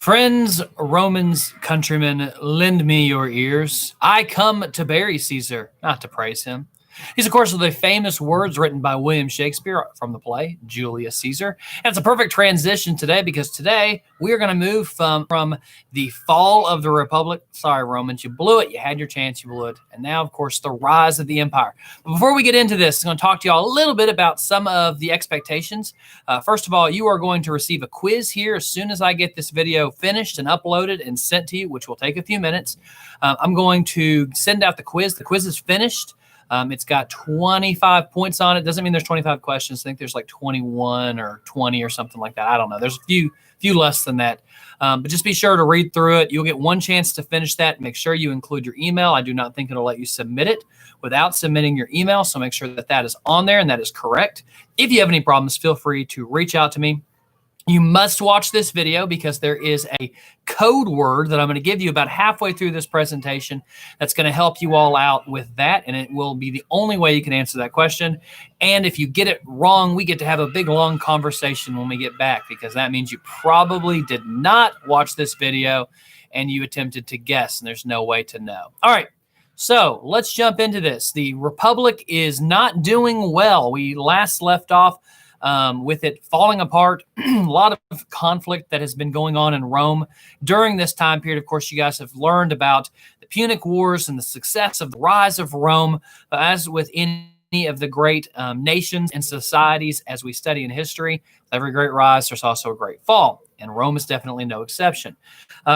Friends, Romans, countrymen, lend me your ears. I come to bury Caesar, not to praise him. These, of course, are the famous words written by William Shakespeare from the play Julius Caesar. And it's a perfect transition today because today we are going to move from the fall of the Republic. Sorry, Romans, you blew it. You had your chance, you blew it. And now, of course, the rise of the empire. But before we get into this, I'm going to talk to you all a little bit about some of the expectations. First of all, you are going to receive a quiz here as soon as I get this video finished and uploaded and sent to you, which will take a few minutes. I'm going to send out the quiz. The quiz is finished. It's got 25 points on it. Doesn't mean there's 25 questions. I think there's like 21 or 20 or something like that. I don't know. There's a few less than that. But just be sure to read through it. You'll get one chance to finish that. Make sure you include your email. I do not think it'll let you submit it without submitting your email. So make sure that that is on there and that is correct. If you have any problems, feel free to reach out to me. You must watch this video because there is a code word that I'm going to give you about halfway through this presentation that's going to help you all out with that, and it will be the only way you can answer that question. And if you get it wrong, we get to have a big, long conversation when we get back because that means you probably did not watch this video and you attempted to guess, and there's no way to know. All right. So let's jump into this. The Republic is not doing well. We last left off with it falling apart. A lot of conflict that has been going on in Rome during this time period. Of course, you guys have learned about the Punic Wars and the success of the rise of Rome. But as with any of the great nations and societies, as we study in history, with every great rise, there's also a great fall. And Rome is definitely no exception.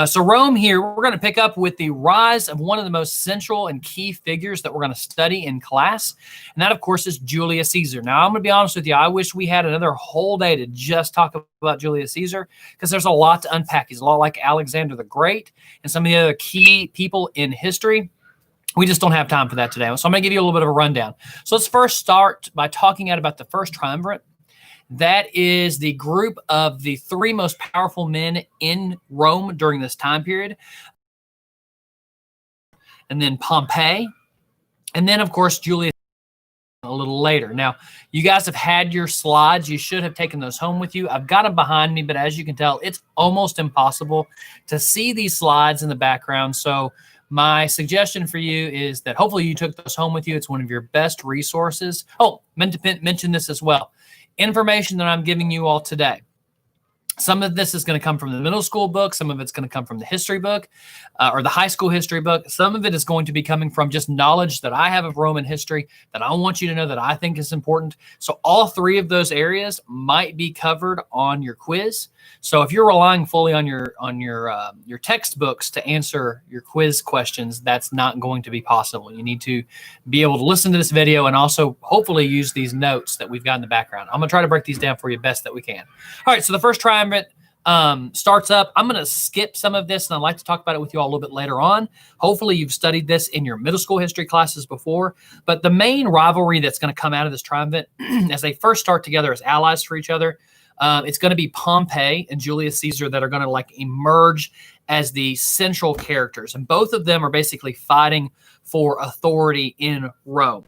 So Rome here, we're going to pick up with the rise of one of the most central and key figures that we're going to study in class. And that, of course, is Julius Caesar. Now, I'm going to be honest with you. I wish we had another whole day to just talk about Julius Caesar because there's a lot to unpack. He's a lot like Alexander the Great and some of the other key people in history. We just don't have time for that today. So I'm going to give you a little bit of a rundown. So let's first start by talking about the first triumvirate. That is the group of the three most powerful men in Rome during this time period. And then Pompey. And then, of course, Julius a little later. Now, you guys have had your slides. You should have taken those home with you. I've got them behind me, but as you can tell, it's almost impossible to see these slides in the background. So my suggestion for you is that hopefully you took those home with you. It's one of your best resources. Oh, meant to mention this as well. Information that I'm giving you all today. Some of this is going to come from the middle school book. Some of it's going to come from the history book or the high school history book. Some of it is going to be coming from just knowledge that I have of Roman history that I want you to know that I think is important. So all three of those areas might be covered on your quiz. So if you're relying fully on your textbooks to answer your quiz questions, that's not going to be possible. You need to be able to listen to this video and also hopefully use these notes that we've got in the background. I'm going to try to break these down for you best that we can. All right, so the first triumvirate starts up. I'm going to skip some of this, and I'd like to talk about it with you all a little bit later on. Hopefully you've studied this in your middle school history classes before, but the main rivalry that's going to come out of this triumvirate as they first start together as allies for each other, it's going to be Pompey and Julius Caesar that are going to like emerge as the central characters. And both of them are basically fighting for authority in Rome.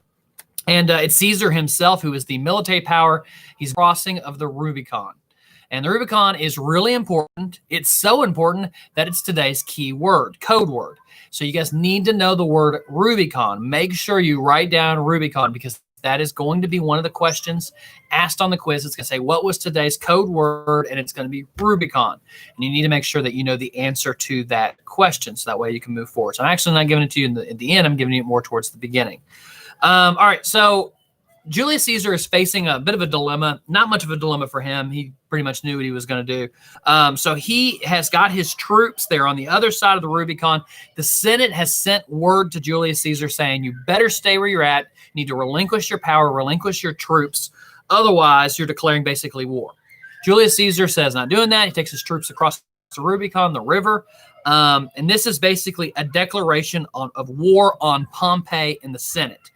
And it's Caesar himself who is the military power. He's crossing of the Rubicon. And the Rubicon is really important. It's so important that it's today's key word, code word. So you guys need to know the word Rubicon. Make sure you write down Rubicon because that is going to be one of the questions asked on the quiz. It's going to say, what was today's code word? And it's going to be Rubicon. And you need to make sure that you know the answer to that question so that way you can move forward. So I'm actually not giving it to you at the end. I'm giving you it more towards the beginning. All right, so Julius Caesar is facing a bit of a dilemma. Not much of a dilemma for him. He pretty much knew what he was going to do. So he has got his troops there on the other side of the Rubicon. The Senate has sent word to Julius Caesar saying, you better stay where you're at. You need to relinquish your power, relinquish your troops. Otherwise, you're declaring basically war. Julius Caesar says not doing that. He takes his troops across the Rubicon, the river. And this is basically a declaration of war on Pompey in the Senate.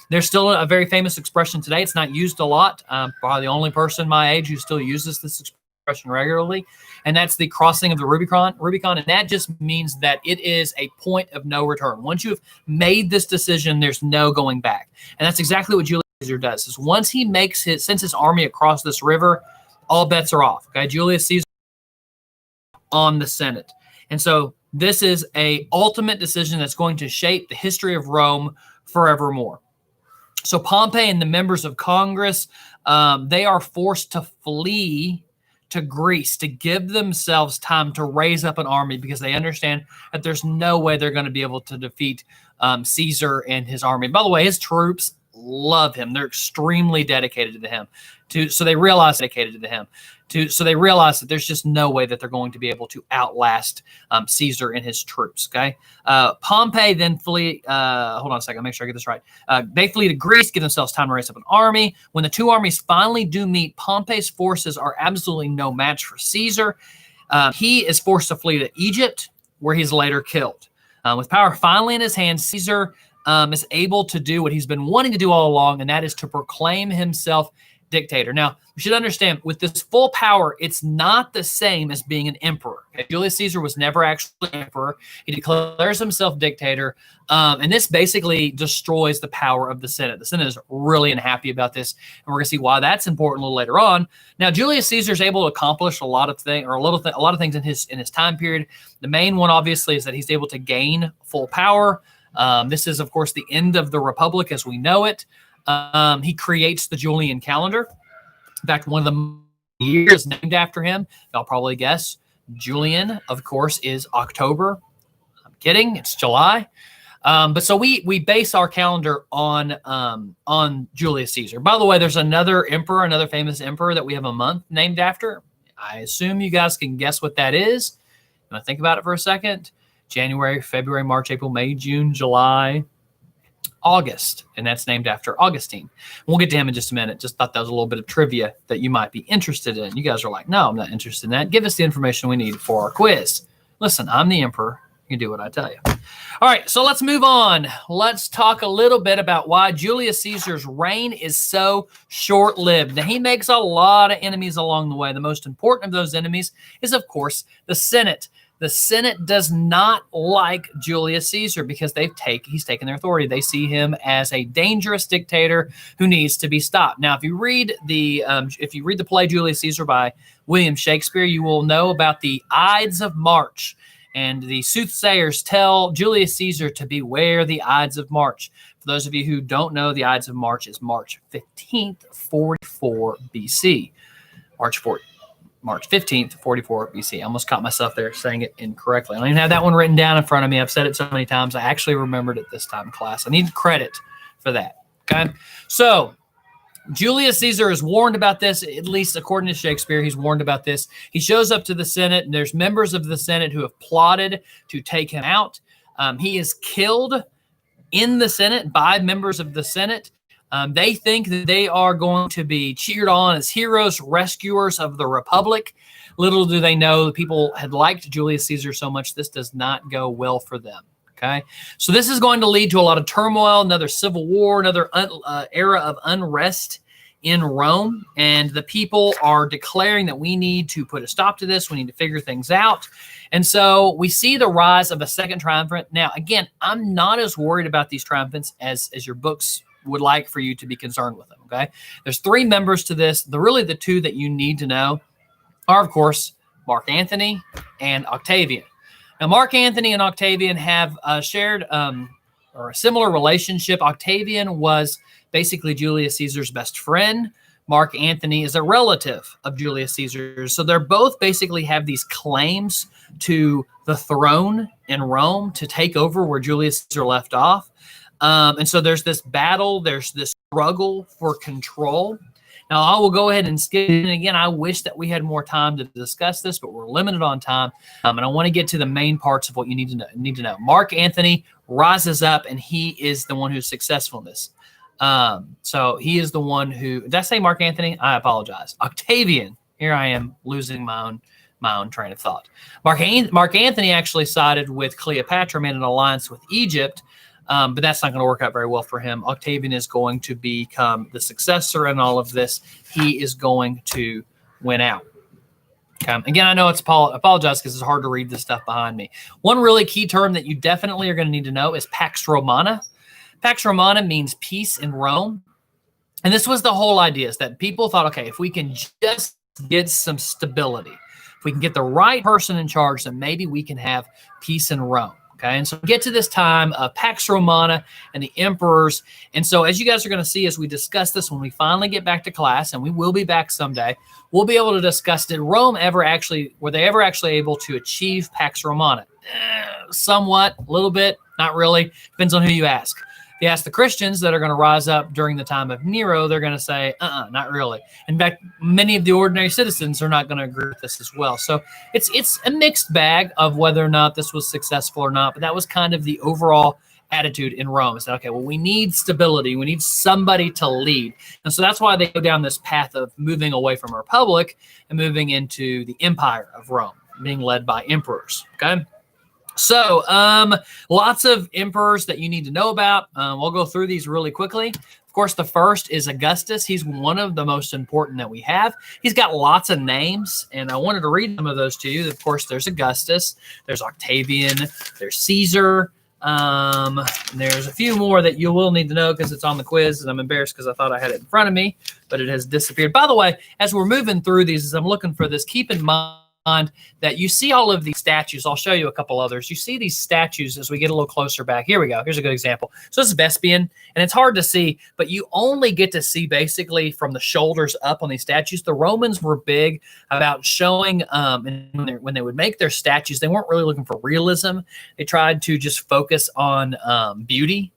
There's still a very famous expression today. It's not used a lot. Probably the only person my age who still uses this expression regularly, and that's the crossing of the Rubicon. And that just means that it is a point of no return. Once you have made this decision, there's no going back. And that's exactly what Julius Caesar does. Is once he sends his army across this river, all bets are off. Okay, Julius Caesar on the Senate. And so this is a ultimate decision that's going to shape the history of Rome forevermore. So Pompey and the members of Congress, they are forced to flee to Greece to give themselves time to raise up an army, because they understand that there's no way they're going to be able to defeat Caesar and his army. By the way, his troops love him. They're extremely dedicated to him. So they realize that there's just no way that they're going to be able to outlast Caesar and his troops. Okay. Pompey then flee. Hold on a second. Make sure I get this right. They flee to Greece, give themselves time to raise up an army. When the two armies finally do meet, Pompey's forces are absolutely no match for Caesar. He is forced to flee to Egypt, where he's later killed. With power finally in his hands, Caesar is able to do what he's been wanting to do all along, and that is to proclaim himself dictator. Now, you should understand, with this full power, it's not the same as being an emperor. Okay? Julius Caesar was never actually emperor. He declares himself dictator, and this basically destroys the power of the Senate. The Senate is really unhappy about this, and we're going to see why that's important a little later on. Now, Julius Caesar is able to accomplish a lot of things in his time period. The main one, obviously, is that he's able to gain full power. This is, of course, the end of the Republic as we know it. He creates the Julian calendar. In fact, one of the years named after him, y'all probably guess, Julian, of course, is October. I'm kidding. It's July. But so we base our calendar on Julius Caesar. By the way, there's another famous emperor that we have a month named after. I assume you guys can guess what that is. You want to think about it for a second? January, February, March, April, May, June, July, August, and that's named after Augustine. We'll get to him in just a minute. Just thought that was a little bit of trivia that you might be interested in. You guys are like, no, I'm not interested in that. Give us the information we need for our quiz. Listen, I'm the emperor. You do what I tell you. All right, so let's move on. Let's talk a little bit about why Julius Caesar's reign is so short-lived. Now, he makes a lot of enemies along the way. The most important of those enemies is, of course, the Senate. The Senate does not like Julius Caesar because he's taken their authority. They see him as a dangerous dictator who needs to be stopped. Now, if you read the play Julius Caesar by William Shakespeare, you will know about the Ides of March. And the soothsayers tell Julius Caesar to beware the Ides of March. For those of you who don't know, the Ides of March is March 15th, 44 BC. March 15th, 44 BC. I almost caught myself there saying it incorrectly. I don't even have that one written down in front of me. I've said it so many times. I actually remembered it this time in class. I need credit for that. Okay. So Julius Caesar is warned about this, at least according to Shakespeare. He's warned about this. He shows up to the Senate, and there's members of the Senate who have plotted to take him out. He is killed in the Senate by members of the Senate. They think that they are going to be cheered on as heroes, rescuers of the Republic. Little do they know, the people had liked Julius Caesar so much, this does not go well for them. Okay, so this is going to lead to a lot of turmoil, another civil war, another era of unrest in Rome. And the people are declaring that we need to put a stop to this. We need to figure things out. And so we see the rise of a second triumvirate. Now, again, I'm not as worried about these triumphants as your books would like for you to be concerned with them. Okay, there's three members to this. The two that you need to know are, of course, Mark Antony and Octavian. Now, Mark Antony and Octavian have shared or a similar relationship. Octavian was basically Julius Caesar's best friend. Mark Antony is a relative of Julius Caesar. So they're both basically have these claims to the throne in Rome to take over where Julius Caesar left off. And so there's this battle, there's this struggle for control. Now, I will go ahead and skip. And again, I wish that we had more time to discuss this, but we're limited on time. And I want to get to the main parts of what you need to know. Mark Antony rises up, and he is the one who's successful in this. So he is the one who, did I say Mark Antony? I apologize. Octavian. Here I am losing my own train of thought. Mark Antony actually sided with Cleopatra, made an alliance with Egypt. But that's not going to work out very well for him. Octavian is going to become the successor in all of this. He is going to win out. Okay. Again, I know I apologize because it's hard to read this stuff behind me. One really key term that you definitely are going to need to know is Pax Romana. Pax Romana means peace in Rome. And this was the whole idea, is that people thought, okay, if we can just get some stability, If we can get the right person in charge, then maybe we can have peace in Rome. Okay, and so we get to this time of Pax Romana and the emperors. And so as you guys are going to see as we discuss this, when we finally get back to class, and we will be back someday, we'll be able to discuss, were they ever actually able to achieve Pax Romana? Somewhat, a little bit, not really. Depends on who you ask. If you ask the Christians that are going to rise up during the time of Nero, they're going to say, not really. In fact, many of the ordinary citizens are not going to agree with this as well. So it's a mixed bag of whether or not this was successful or not. But that was kind of the overall attitude in Rome. Is that, okay, well, we need stability. We need somebody to lead. And so that's why they go down this path of moving away from a republic and moving into the empire of Rome, being led by emperors. Okay. So lots of emperors that you need to know about. We'll go through these really quickly. Of course, the first is Augustus. He's one of the most important that we have. He's got lots of names, and I wanted to read some of those to you. Of course, there's Augustus, there's Octavian, there's Caesar. There's a few more that you will need to know because it's on the quiz, and I'm embarrassed because I thought I had it in front of me, but it has disappeared. By the way, as we're moving through these, as I'm looking for this, keep in mind that you see all of these statues. I'll show you a couple others. You see these statues as we get a little closer back. Here we go. Here's a good example. So this is Vespasian, and it's hard to see, but you only get to see basically from the shoulders up on these statues. The Romans were big about showing, when they would make their statues, they weren't really looking for realism. They tried to just focus on beauty.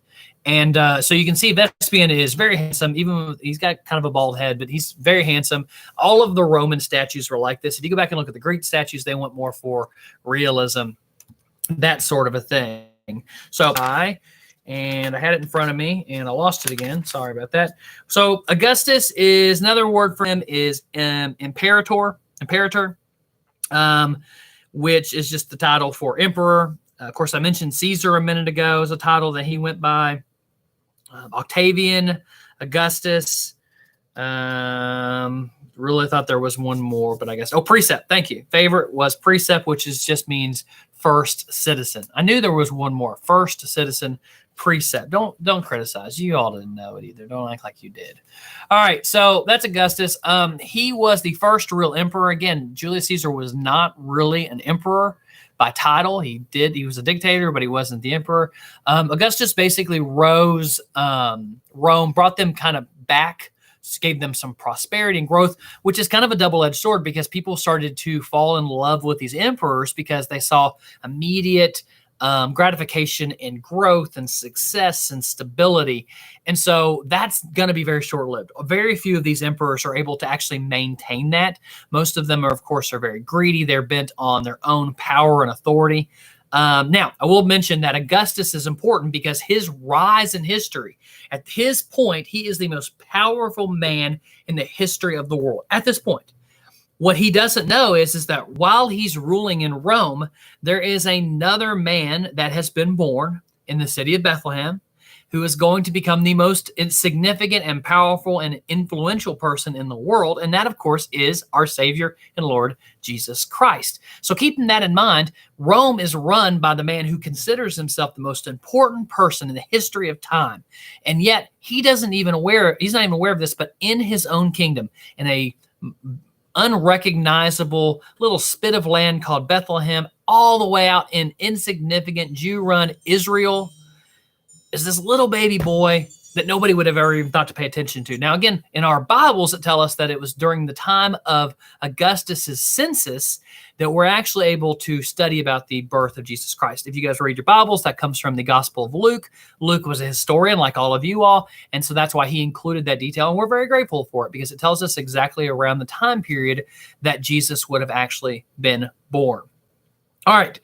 And so you can see Vespasian is very handsome. Even he's got kind of a bald head, but he's very handsome. All of the Roman statues were like this. If you go back and look at the Greek statues, they went more for realism, that sort of a thing. So and I had it in front of me, and I lost it again. Sorry about that. So Augustus is another word for him is imperator, which is just the title for emperor. Of course, I mentioned Caesar a minute ago as a title that he went by. Octavian, Augustus. Really thought there was one more, but I guess. Oh, Precept. Thank you. Favorite was Precept, which just means first citizen. I knew there was one more. First citizen, Precept. Don't criticize. You all didn't know it either. Don't act like you did. All right, so that's Augustus. He was the first real emperor. Again, Julius Caesar was not really an emperor by title. He was a dictator, but he wasn't the emperor. Augustus basically rose Rome, brought them kind of back, gave them some prosperity and growth, which is kind of a double-edged sword because people started to fall in love with these emperors because they saw immediate gratification and growth and success and stability. And so that's going to be very short-lived. Very few of these emperors are able to actually maintain that. Most of them are, of course, are very greedy. They're bent on their own power and authority. Now, I will mention that Augustus is important because his rise in history, at his point, he is the most powerful man in the history of the world at this point. What he doesn't know is that while he's ruling in Rome, there is another man that has been born in the city of Bethlehem who is going to become the most significant and powerful and influential person in the world. And that, of course, is our Savior and Lord, Jesus Christ. So keeping that in mind, Rome is run by the man who considers himself the most important person in the history of time. And yet he's not even aware of this, but in his own kingdom, in a unrecognizable little spit of land called Bethlehem, all the way out in insignificant Jew-run Israel, is this little baby boy that nobody would have ever even thought to pay attention to. Now, again, in our Bibles, it tells us that it was during the time of Augustus's census that we're actually able to study about the birth of Jesus Christ. If you guys read your Bibles, that comes from the Gospel of Luke. Luke was a historian like all of you all, and so that's why he included that detail, and we're very grateful for it because it tells us exactly around the time period that Jesus would have actually been born. All right.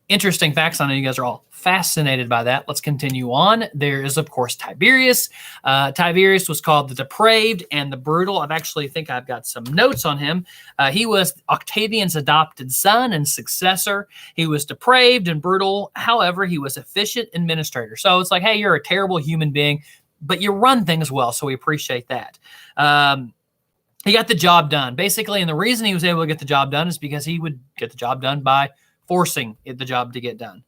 Interesting facts. I know you guys are all fascinated by that. Let's continue on. There is, of course, Tiberius. Tiberius was called the depraved and the brutal. I've got some notes on him. He was Octavian's adopted son and successor. He was depraved and brutal. However, he was efficient administrator. So it's like, hey, you're a terrible human being, but you run things well. So we appreciate that. He got the job done, basically. And the reason he was able to get the job done is because he would get the job done by forcing the job to get done.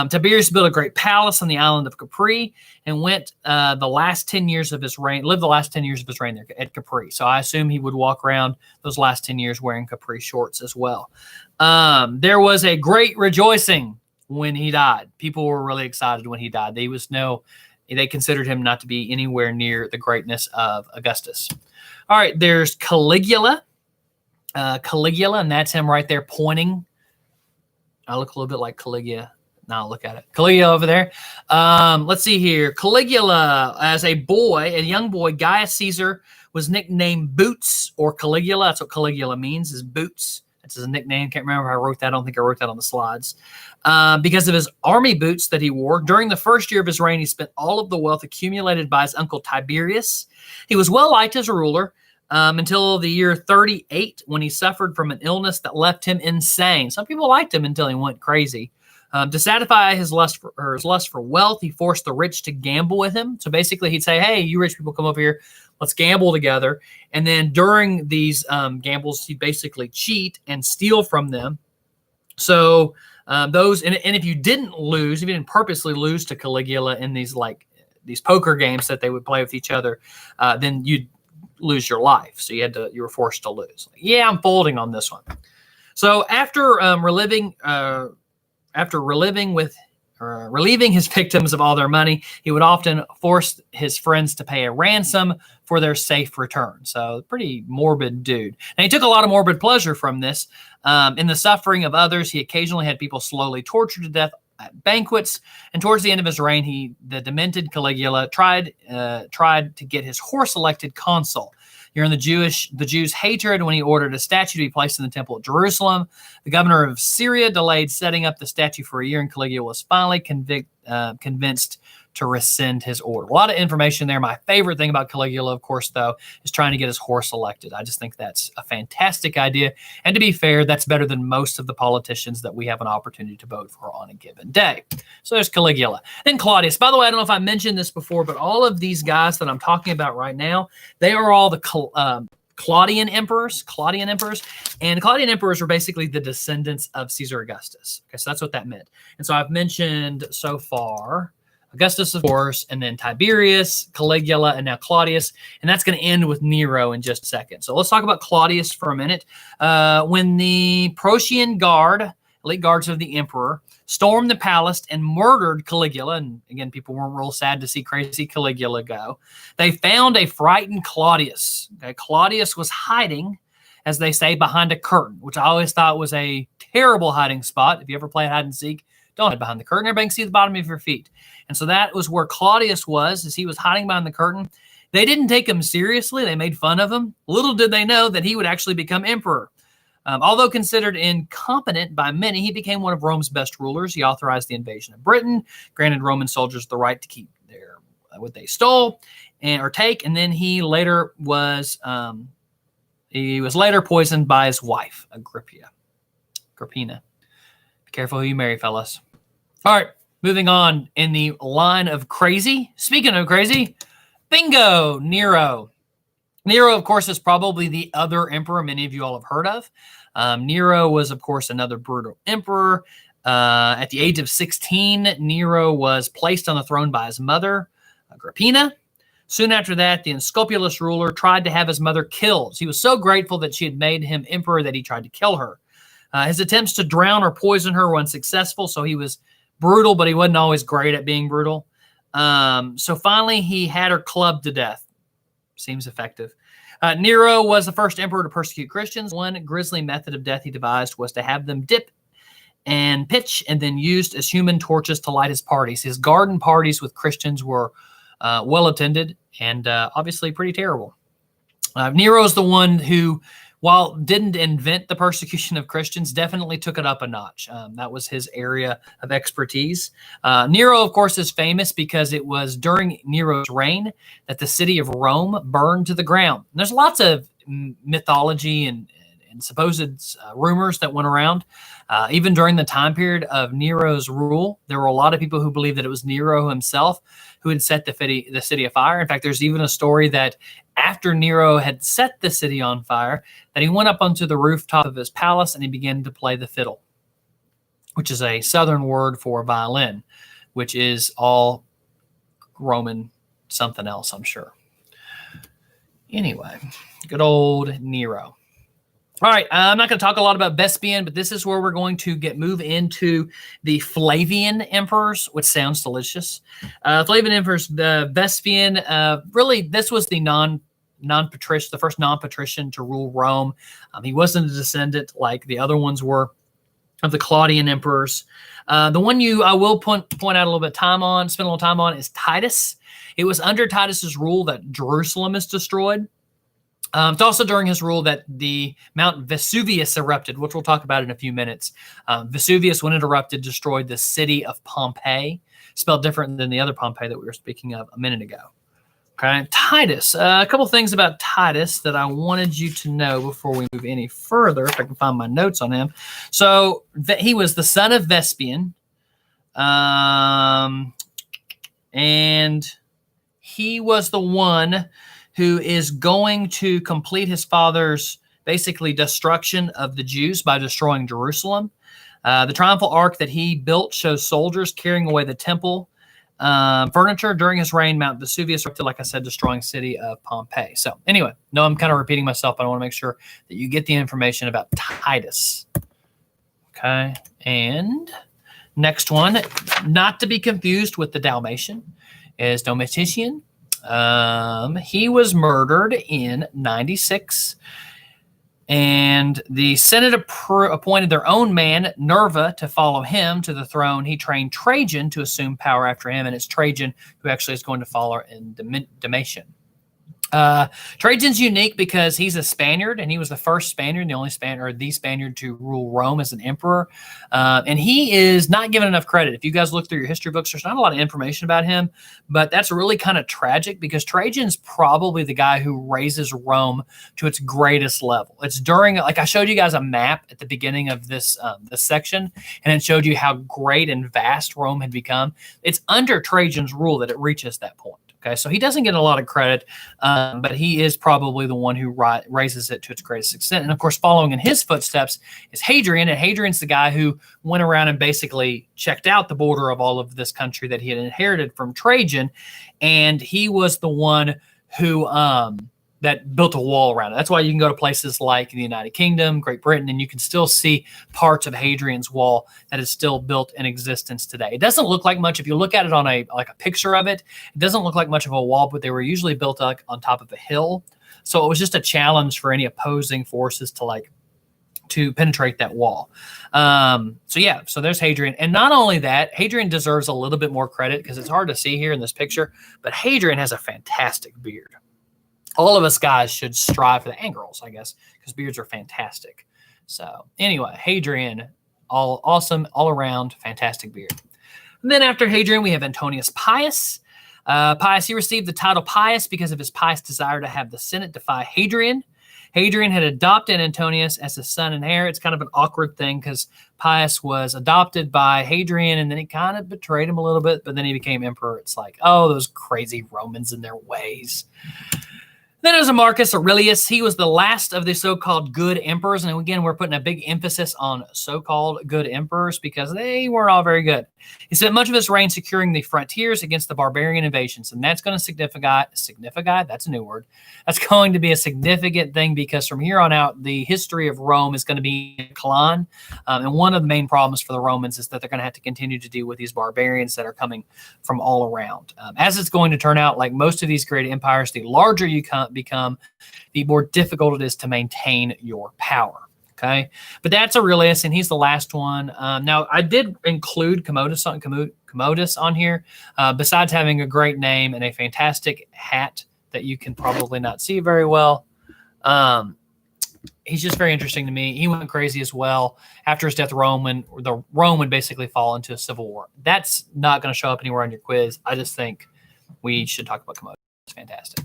Tiberius built a great palace on the island of Capri and went lived the last 10 years of his reign there at Capri. So I assume he would walk around those last 10 years wearing Capri shorts as well. There was a great rejoicing when he died. People were really excited when he died. They considered him not to be anywhere near the greatness of Augustus. All right, there's Caligula. Caligula, and that's him right there pointing. I look a little bit like Caligula. Now look at it. Caligula over there. Let's see here. Caligula, as a young boy, Gaius Caesar was nicknamed Boots or Caligula. That's what Caligula means, is boots. That's his nickname. Can't remember how I wrote that. I don't think I wrote that on the slides. Because of his army boots that he wore. During the first year of his reign, he spent all of the wealth accumulated by his uncle Tiberius. He was well liked as a ruler until the year 38, when he suffered from an illness that left him insane. Some people liked him until he went crazy. To satisfy his lust for wealth, he forced the rich to gamble with him. So basically, he'd say, "Hey, you rich people, come over here. Let's gamble together." And then during these gambles, he'd basically cheat and steal from them. So and if you didn't lose, if you didn't purposely lose to Caligula in these poker games that they would play with each other, then you'd lose your life. So you were forced to lose. Yeah, I'm folding on this one. So after relieving his victims of all their money, he would often force his friends to pay a ransom for their safe return. So pretty morbid dude. And he took a lot of morbid pleasure from this. In the suffering of others, he occasionally had people slowly tortured to death at banquets. And towards the end of his reign, the demented Caligula tried to get his horse elected consul. During the Jews' hatred, when he ordered a statue to be placed in the temple at Jerusalem, the governor of Syria delayed setting up the statue for a year, and Caligula was finally convinced to rescind his order. A lot of information there. My favorite thing about Caligula, of course, though, is trying to get his horse elected. I just think that's a fantastic idea. And to be fair, that's better than most of the politicians that we have an opportunity to vote for on a given day. So there's Caligula. Then Claudius. By the way, I don't know if I mentioned this before, but all of these guys that I'm talking about right now, they are all the Claudian emperors. And Claudian emperors were basically the descendants of Caesar Augustus. Okay, so that's what that meant. And so I've mentioned so far Augustus, of course, and then Tiberius, Caligula, and now Claudius. And that's going to end with Nero in just a second. So let's talk about Claudius for a minute. When the Protean Guard, elite guards of the emperor, stormed the palace and murdered Caligula, and again, people weren't real sad to see crazy Caligula go, they found a frightened Claudius. Okay, Claudius was hiding, as they say, behind a curtain, which I always thought was a terrible hiding spot. If you ever play hide and seek, don't hide behind the curtain. Everybody can see the bottom of your feet. And so that was where Claudius was, as he was hiding behind the curtain. They didn't take him seriously. They made fun of him. Little did they know that he would actually become emperor. Although considered incompetent by many, he became one of Rome's best rulers. He authorized the invasion of Britain, granted Roman soldiers the right to keep what they stole or take, and then he was later poisoned by his wife, Agrippina. Be careful who you marry, fellas. All right, moving on in the line of crazy. Speaking of crazy, bingo, Nero. Nero, of course, is probably the other emperor many of you all have heard of. Nero was, of course, another brutal emperor. At the age of 16, Nero was placed on the throne by his mother, Agrippina. Soon after that, the unscrupulous ruler tried to have his mother killed. He was so grateful that she had made him emperor that he tried to kill her. His attempts to drown or poison her were unsuccessful, so he was brutal, but he wasn't always great at being brutal. So finally, he had her clubbed to death. Seems effective. Nero was the first emperor to persecute Christians. One grisly method of death he devised was to have them dip and pitch and then used as human torches to light his parties. His garden parties with Christians were well attended and obviously pretty terrible. Nero is the one who, while didn't invent the persecution of Christians, definitely took it up a notch. That was his area of expertise. Nero, of course, is famous because it was during Nero's reign that the city of Rome burned to the ground. And there's lots of mythology and supposed rumors that went around. Even during the time period of Nero's rule, there were a lot of people who believed that it was Nero himself who had set the city afire. In fact, there's even a story that after Nero had set the city on fire, that he went up onto the rooftop of his palace and he began to play the fiddle. which is a Southern word for violin, which is all Roman something else, I'm sure. Anyway, good old Nero. All right, I'm not going to talk a lot about Vespasian, but this is where we're going to move into the Flavian emperors, which sounds delicious. Flavian emperors, the Vespasian, really, this was the non-patrician, the first non-patrician to rule Rome. He wasn't a descendant like the other ones were of the Claudian emperors. The one I will point out a little bit spend a little time on is Titus. It was under Titus's rule that Jerusalem is destroyed. It's also during his rule that the Mount Vesuvius erupted, which we'll talk about in a few minutes. Vesuvius, when it erupted, destroyed the city of Pompeii, spelled different than the other Pompeii that we were speaking of a minute ago. Okay, Titus. A couple things about Titus that I wanted you to know before we move any further, if I can find my notes on him. So he was the son of Vespasian, and he was the one who is going to complete his father's basically destruction of the Jews by destroying Jerusalem. The triumphal arch that he built shows soldiers carrying away the temple furniture. During his reign, Mount Vesuvius erupted, like I said, destroying city of Pompeii. So anyway, no, I'm kind of repeating myself, but I want to make sure that you get the information about Titus. Okay, and next one, not to be confused with the Dalmatian, is Domitian. He was murdered in 96, and the Senate appointed their own man, Nerva, to follow him to the throne. He trained Trajan to assume power after him, and it's Trajan who actually is going to follow in Domitian. Trajan's unique because he's a Spaniard, and he was the first Spaniard, the only Spaniard, or the Spaniard to rule Rome as an emperor. And he is not given enough credit. If you guys look through your history books, there's not a lot of information about him, but that's really kind of tragic because Trajan's probably the guy who raises Rome to its greatest level. It's during, like I showed you guys a map at the beginning of this section, and it showed you how great and vast Rome had become. It's under Trajan's rule that it reaches that point. Okay, so he doesn't get a lot of credit, but he is probably the one who raises it to its greatest extent. And of course, following in his footsteps is Hadrian, and Hadrian's the guy who went around and basically checked out the border of all of this country that he had inherited from Trajan, and he was the one who that built a wall around it. That's why you can go to places like the United Kingdom, Great Britain, and you can still see parts of Hadrian's wall that is still built in existence today. It doesn't look like much. If you look at it on a picture of it, it doesn't look like much of a wall, but they were usually built up on top of a hill. So it was just a challenge for any opposing forces to penetrate that wall. So there's Hadrian. And not only that, Hadrian deserves a little bit more credit because it's hard to see here in this picture, but Hadrian has a fantastic beard. All of us guys should strive for the and girls, I guess, because beards are fantastic. So anyway, Hadrian, all awesome, all around, fantastic beard. And then after Hadrian, we have Antonius Pius. He received the title Pius because of his pious desire to have the Senate defy Hadrian. Hadrian had adopted Antonius as his son and heir. It's kind of an awkward thing because Pius was adopted by Hadrian, and then he kind of betrayed him a little bit, but then he became emperor. It's like, oh, those crazy Romans and their ways. Then there's a Marcus Aurelius. He was the last of the so-called good emperors. And again, we're putting a big emphasis on so-called good emperors because they weren't all very good. He spent much of his reign securing the frontiers against the barbarian invasions. And that's going to signify, that's a new word. That's going to be a significant thing because from here on out, the history of Rome is going to be in decline. And one of the main problems for the Romans is that they're going to have to continue to deal with these barbarians that are coming from all around. As it's going to turn out, like most of these great empires, the larger you become, the more difficult it is to maintain your power. Okay, but that's Aurelius, and he's the last one. Now, I did include Commodus on here, besides having a great name and a fantastic hat that you can probably not see very well. He's just very interesting to me. He went crazy as well. After his death, Rome would basically fall into a civil war. That's not going to show up anywhere on your quiz. I just think we should talk about Commodus. It's fantastic.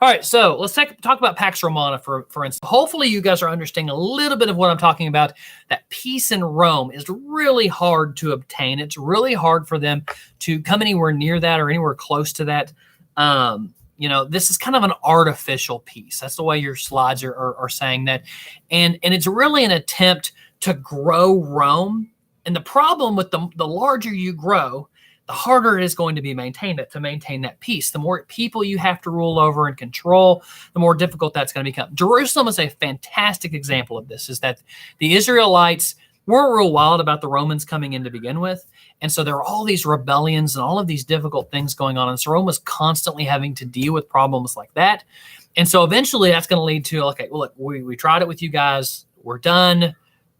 All right, so let's talk about Pax Romana, for instance. Hopefully you guys are understanding a little bit of what I'm talking about. That peace in Rome is really hard to obtain. It's really hard for them to come anywhere near that or anywhere close to that. This is kind of an artificial peace. That's the way your slides are saying that. And it's really an attempt to grow Rome And the problem with the larger you grow, the harder it is going to be to maintain that peace. The more people you have to rule over and control, the more difficult that's going to become. Jerusalem is a fantastic example of this, is that the Israelites weren't real wild about the Romans coming in to begin with. And so there are all these rebellions and all of these difficult things going on. And so Rome was constantly having to deal with problems like that. And so eventually that's going to lead to, okay, well, look, we tried it with you guys. We're done.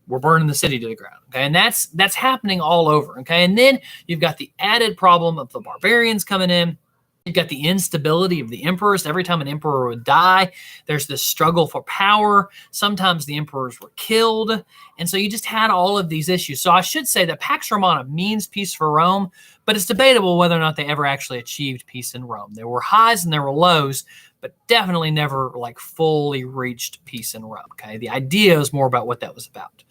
We're burning the city to the ground. Okay. And that's happening all over. Okay. And then you've got the added problem of the barbarians coming in. You've got the instability of the emperors. Every time an emperor would die, there's this struggle for power. Sometimes the emperors were killed. And so you just had all of these issues. So I should say that Pax Romana means peace for Rome, but it's debatable whether or not they ever actually achieved peace in Rome. There were highs and there were lows, but definitely never like fully reached peace in Rome. Okay. The idea is more about what that was about.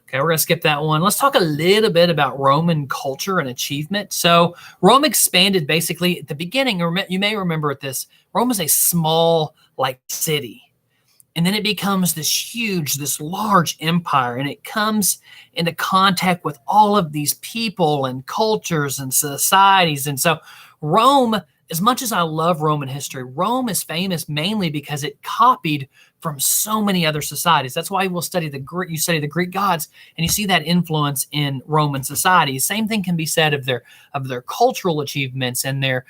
Okay, we're going to skip that one. Let's talk a little bit about Roman culture and achievement. So Rome expanded basically at the beginning. You may remember this. Rome is a small like city. And then it becomes this huge, this large empire. And it comes into contact with all of these people and cultures and societies. And so Rome, as much as I love Roman history, Rome is famous mainly because it copied from so many other societies. That's why we'll study you study the Greek gods, and you see that influence in Roman society. Same thing can be said of their cultural achievements and their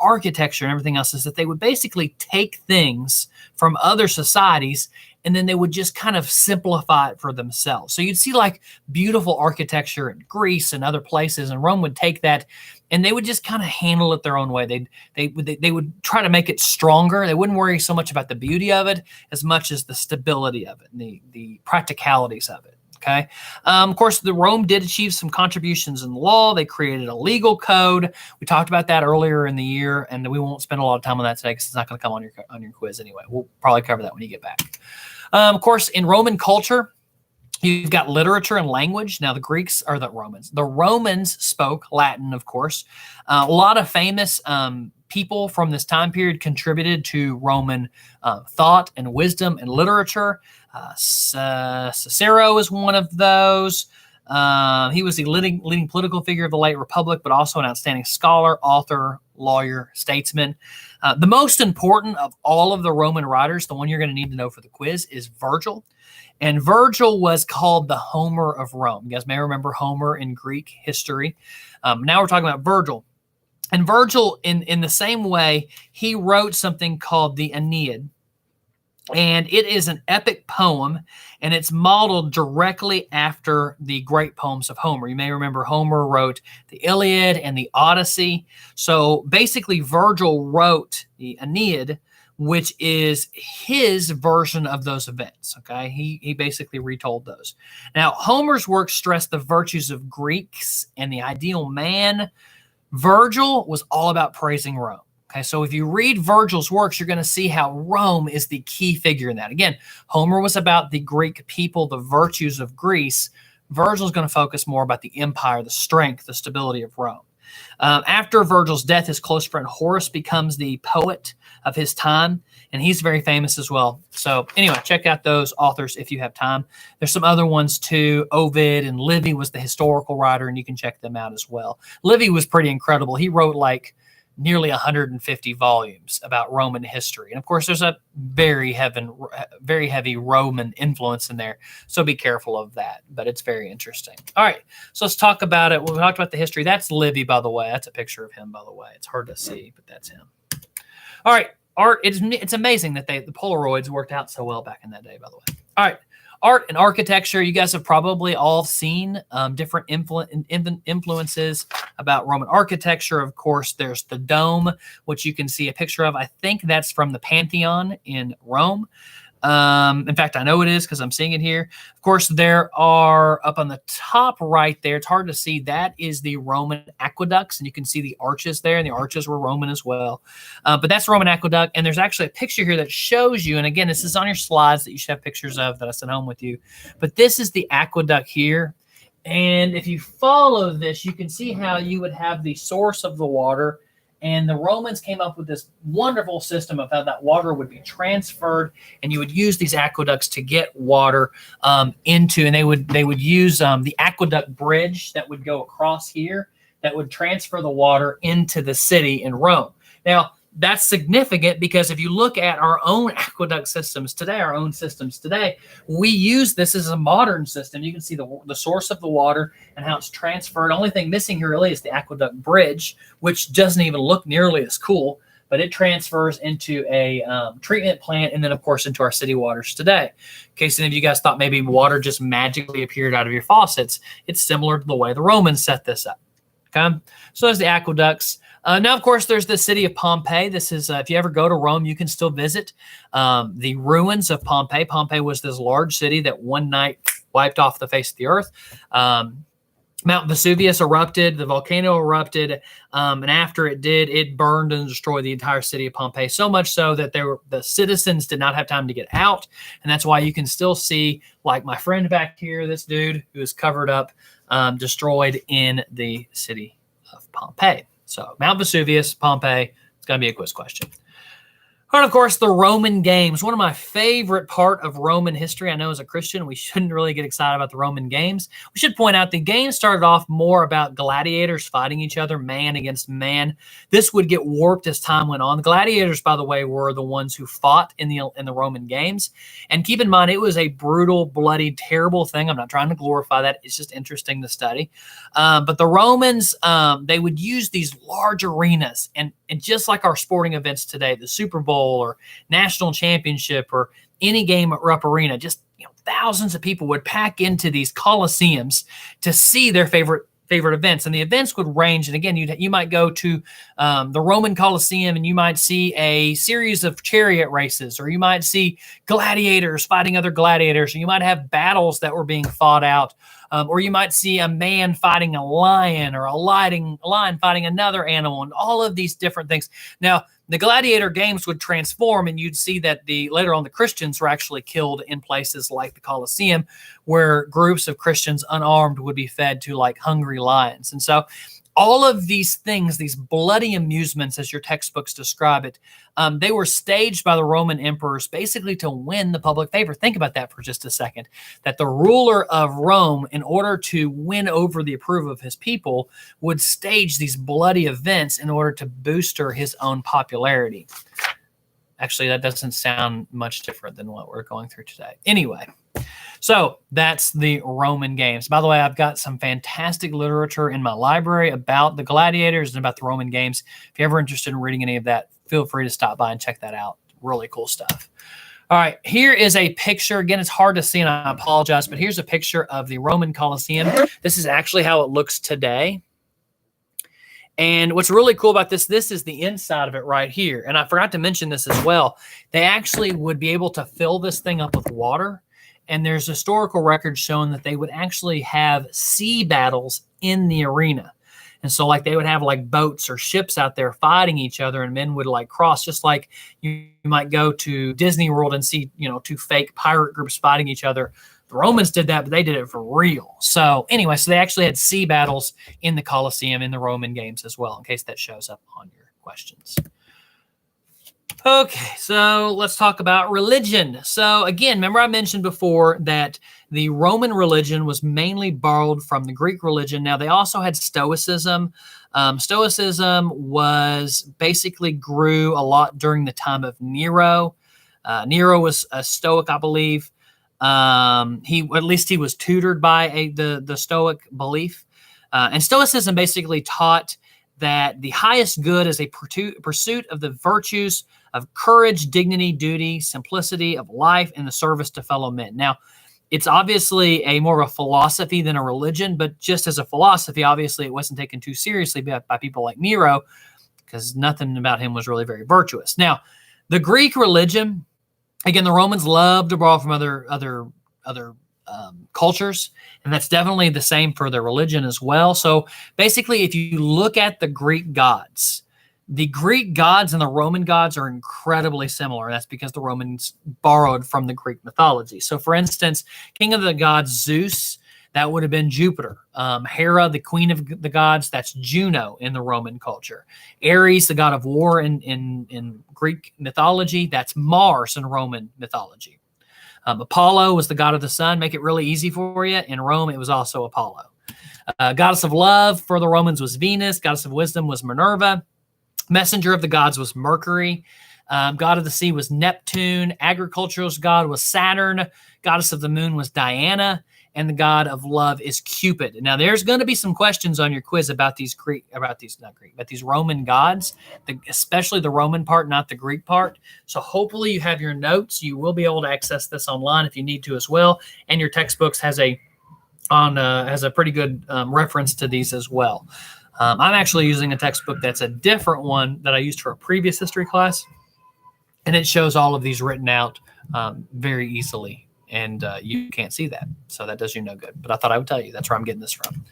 architecture and everything else, is that they would basically take things from other societies and then they would just kind of simplify it for themselves. So you'd see like beautiful architecture in Greece and other places, and Rome would take that and they would just kind of handle it their own way. They would try to make it stronger. They wouldn't worry so much about the beauty of it as much as the stability of it and the practicalities of it. Okay. Of course, the Rome did achieve some contributions in the law. They created a legal code. We talked about that earlier in the year, and we won't spend a lot of time on that today because it's not going to come on your quiz anyway. We'll probably cover that when you get back. Of course, in Roman culture, you've got literature and language. Now, the Romans spoke Latin, of course. A lot of famous people from this time period contributed to Roman thought and wisdom and literature. Cicero is one of those. He was the leading political figure of the late Republic, but also an outstanding scholar, author, lawyer, statesman. The most important of all of the Roman writers, the one you're going to need to know for the quiz, is Virgil. And Virgil was called the Homer of Rome. You guys may remember Homer in Greek history. Now we're talking about Virgil. And Virgil, in the same way, he wrote something called the Aeneid. And it is an epic poem, and it's modeled directly after the great poems of Homer. You may remember Homer wrote the Iliad and the Odyssey. So basically, Virgil wrote the Aeneid, which is his version of those events. Okay, he basically retold those. Now, Homer's work stressed the virtues of Greeks and the ideal man. Virgil was all about praising Rome. Okay, so if you read Virgil's works, you're going to see how Rome is the key figure in that. Again, Homer was about the Greek people, the virtues of Greece. Virgil's going to focus more about the empire, the strength, the stability of Rome. After Virgil's death, his close friend Horace becomes the poet of his time, and he's very famous as well. So anyway, check out those authors if you have time. There's some other ones too. Ovid and Livy was the historical writer, and you can check them out as well. Livy was pretty incredible. He wrote like nearly 150 volumes about Roman history. And of course, there's a very heavy Roman influence in there. So be careful of that, but it's very interesting. All right, so let's talk about it. We talked about the history. That's Livy, by the way. That's a picture of him, by the way. It's hard to see, but that's him. All right, art. It's amazing that the Polaroids worked out so well back in that day, by the way. All right. Art and architecture, you guys have probably all seen different influences about Roman architecture. Of course, there's the dome, which you can see a picture of. I think that's from the Pantheon in Rome. In fact, I know it is because I'm seeing it here. Of course, there are up on the top right there. It's hard to see. That is the Roman aqueducts, and you can see the arches there, and the arches were Roman as well. But that's the Roman aqueduct, and there's actually a picture here that shows you, and again, this is on your slides that you should have pictures of that I sent home with you. But this is the aqueduct here, and if you follow this, you can see how you would have the source of the water, And the Romans came up with this wonderful system of how that water would be transferred, and you would use these aqueducts to get water into, and they would use the aqueduct bridge that would go across here that would transfer the water into the city in Rome. Now, that's significant because if you look at our own aqueduct systems today, our own systems today, we use this as a modern system. You can see the source of the water and how it's transferred. Only thing missing here really is the aqueduct bridge, which doesn't even look nearly as cool, but it transfers into a treatment plant and then, of course, into our city waters today. In case any of you guys thought maybe water just magically appeared out of your faucets, it's similar to the way the Romans set this up. Okay, so there's the aqueducts. Now, of course, there's the city of Pompeii. This is, if you ever go to Rome, you can still visit the ruins of Pompeii. Pompeii was this large city that one night wiped off the face of the earth. Mount Vesuvius erupted, the volcano erupted, and after it did, it burned and destroyed the entire city of Pompeii, so much so that the citizens did not have time to get out, and that's why you can still see, like my friend back here, this dude who is covered up, destroyed in the city of Pompeii. So Mount Vesuvius, Pompeii, it's going to be a quiz question. And of course, the Roman games, one of my favorite part of Roman history. I know as a Christian, we shouldn't really get excited about the Roman games. We should point out the games started off more about gladiators fighting each other, man against man. This would get warped as time went on. The gladiators, by the way, were the ones who fought in the Roman games. And keep in mind, it was a brutal, bloody, terrible thing. I'm not trying to glorify that. It's just interesting to study. But the Romans, they would use these large arenas, and just like our sporting events today, the Super Bowl or national championship or any game at Rupp Arena, just thousands of people would pack into these coliseums to see their favorite events. And the events would range. And again, you might go to the Roman Colosseum and you might see a series of chariot races, or you might see gladiators fighting other gladiators, or you might have battles that were being fought out. Or you might see a man fighting a lion, or a lion fighting another animal, and all of these different things. Now, the gladiator games would transform, and you'd see that later on the Christians were actually killed in places like the Colosseum, where groups of Christians unarmed would be fed to like hungry lions. And so all of these things, these bloody amusements, as your textbooks describe it, they were staged by the Roman emperors basically to win the public favor. Think about that for just a second, that the ruler of Rome, in order to win over the approval of his people, would stage these bloody events in order to booster his own popularity. Actually, that doesn't sound much different than what we're going through today. Anyway, so that's the Roman games. By the way, I've got some fantastic literature in my library about the gladiators and about the Roman games. If you're ever interested in reading any of that, feel free to stop by and check that out. Really cool stuff. All right, here is a picture. Again, it's hard to see, and I apologize, but here's a picture of the Roman Colosseum. This is actually how it looks today. And what's really cool about this is the inside of it right here. And I forgot to mention this as well. They actually would be able to fill this thing up with water. And there's historical records showing that they would actually have sea battles in the arena. And so like they would have like boats or ships out there fighting each other, and men would like cross, just like you might go to Disney World and see, two fake pirate groups fighting each other. The Romans did that, but they did it for real. So anyway, so they actually had sea battles in the Colosseum in the Roman games as well, in case that shows up on your questions. Okay, so let's talk about religion. So again, remember I mentioned before that the Roman religion was mainly borrowed from the Greek religion. Now, they also had Stoicism. Stoicism was basically grew a lot during the time of Nero. Nero was a Stoic, I believe. He was tutored by the Stoic belief. And Stoicism basically taught that the highest good is a pursuit of the virtues of courage, dignity, duty, simplicity of life, and the service to fellow men. Now, it's obviously more of a philosophy than a religion, but just as a philosophy, obviously it wasn't taken too seriously by people like Nero, because nothing about him was really very virtuous. Now, the Greek religion, again, the Romans loved to borrow from other cultures, and that's definitely the same for their religion as well. So basically, if you look at the Greek gods and the Roman gods are incredibly similar. That's because the Romans borrowed from the Greek mythology. So for instance, king of the gods Zeus, That would have been Jupiter. Hera, the queen of the gods, that's Juno in the Roman culture. Ares, the god of war in Greek mythology, that's Mars in Roman mythology. Apollo was the god of the sun. Make it really easy for you. In Rome, it was also Apollo. Goddess of love for the Romans was Venus. Goddess of wisdom was Minerva. Messenger of the gods was Mercury. God of the sea was Neptune. Agriculture's god was Saturn. Goddess of the moon was Diana. And the god of love is Cupid. Now, there's going to be some questions on your quiz about these Roman gods, especially the Roman part, not the Greek part. So hopefully you have your notes. You will be able to access this online if you need to as well. And your textbooks has a pretty good reference to these as well. I'm actually using a textbook that's a different one that I used for a previous history class. And it shows all of these written out very easily. And you can't see that. So that does you no good. But I thought I would tell you. That's where I'm getting this from.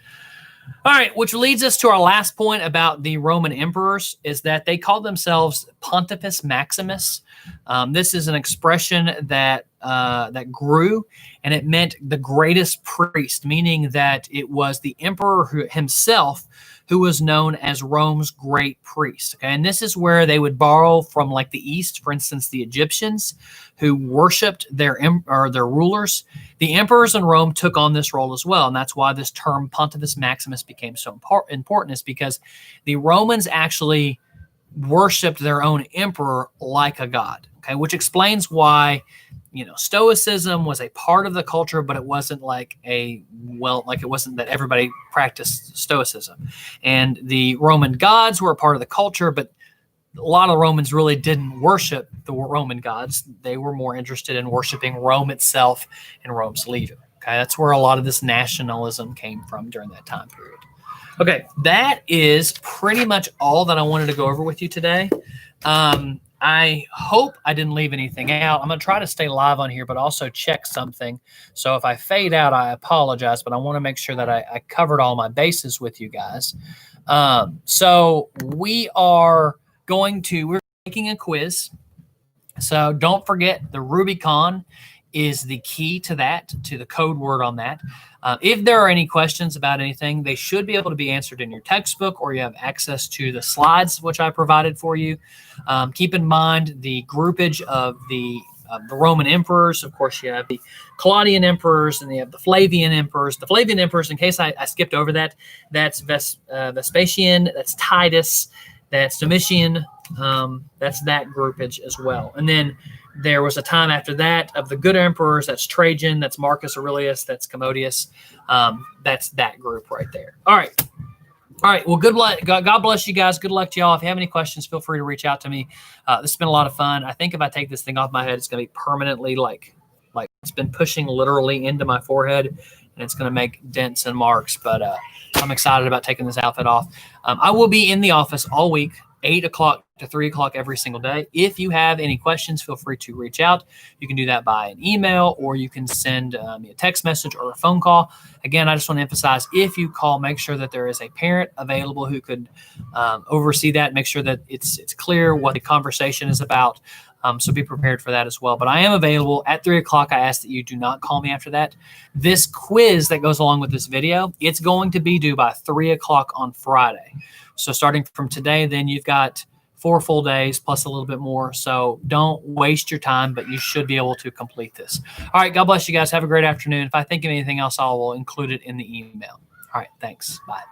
All right, which leads us to our last point about the Roman emperors is that they called themselves Pontifex Maximus. This is an expression that grew, and it meant the greatest priest, meaning that it was the emperor himself who was known as Rome's great priest. Okay? And this is where they would borrow from, like the East, for instance, the Egyptians, who worshipped their rulers. The emperors in Rome took on this role as well, and that's why this term Pontifex Maximus became so important. Is because the Romans actually worshipped their own emperor like a god. Okay, which explains why, Stoicism was a part of the culture, but it wasn't it wasn't that everybody practiced Stoicism. And the Roman gods were a part of the culture, but a lot of Romans really didn't worship the Roman gods. They were more interested in worshiping Rome itself and Rome's leader. Okay, that's where a lot of this nationalism came from during that time period. Okay, that is pretty much all that I wanted to go over with you today. I hope I didn't leave anything out. I'm going to try to stay live on here, but also check something. So if I fade out, I apologize, but I want to make sure that I covered all my bases with you guys. So we're taking a quiz. So don't forget the Rubicon is the key to that, to the code word on that. If there are any questions about anything, they should be able to be answered in your textbook, or you have access to the slides which I provided for you. Keep in mind the groupage of the Roman emperors. Of course, you have the Claudian emperors and you have the Flavian emperors. The Flavian emperors, in case I skipped over that, that's Vespasian, that's Titus, that's Domitian. That's that groupage as well. And then there was a time after that of the good emperors. That's Trajan, that's Marcus Aurelius, that's Commodius. That's that group right there. All right. Well, good luck. God bless you guys. Good luck to y'all. If you have any questions, feel free to reach out to me. This has been a lot of fun. I think if I take this thing off my head, it's going to be permanently like it's been pushing literally into my forehead, and it's going to make dents and marks. But I'm excited about taking this outfit off. I will be in the office all week, 8 o'clock to 3 o'clock every single day. If you have any questions, feel free to reach out. You can do that by an email, or you can send me a text message or a phone call. Again, I just want to emphasize, if you call, make sure that there is a parent available who could oversee that, make sure that it's clear what the conversation is about. So be prepared for that as well. But I am available at 3 o'clock. I ask that you do not call me after that. This quiz that goes along with this video, it's going to be due by 3 o'clock on Friday. So starting from today, then you've got 4 full days plus a little bit more. So don't waste your time, but you should be able to complete this. All right. God bless you guys. Have a great afternoon. If I think of anything else, I will include it in the email. All right. Thanks. Bye.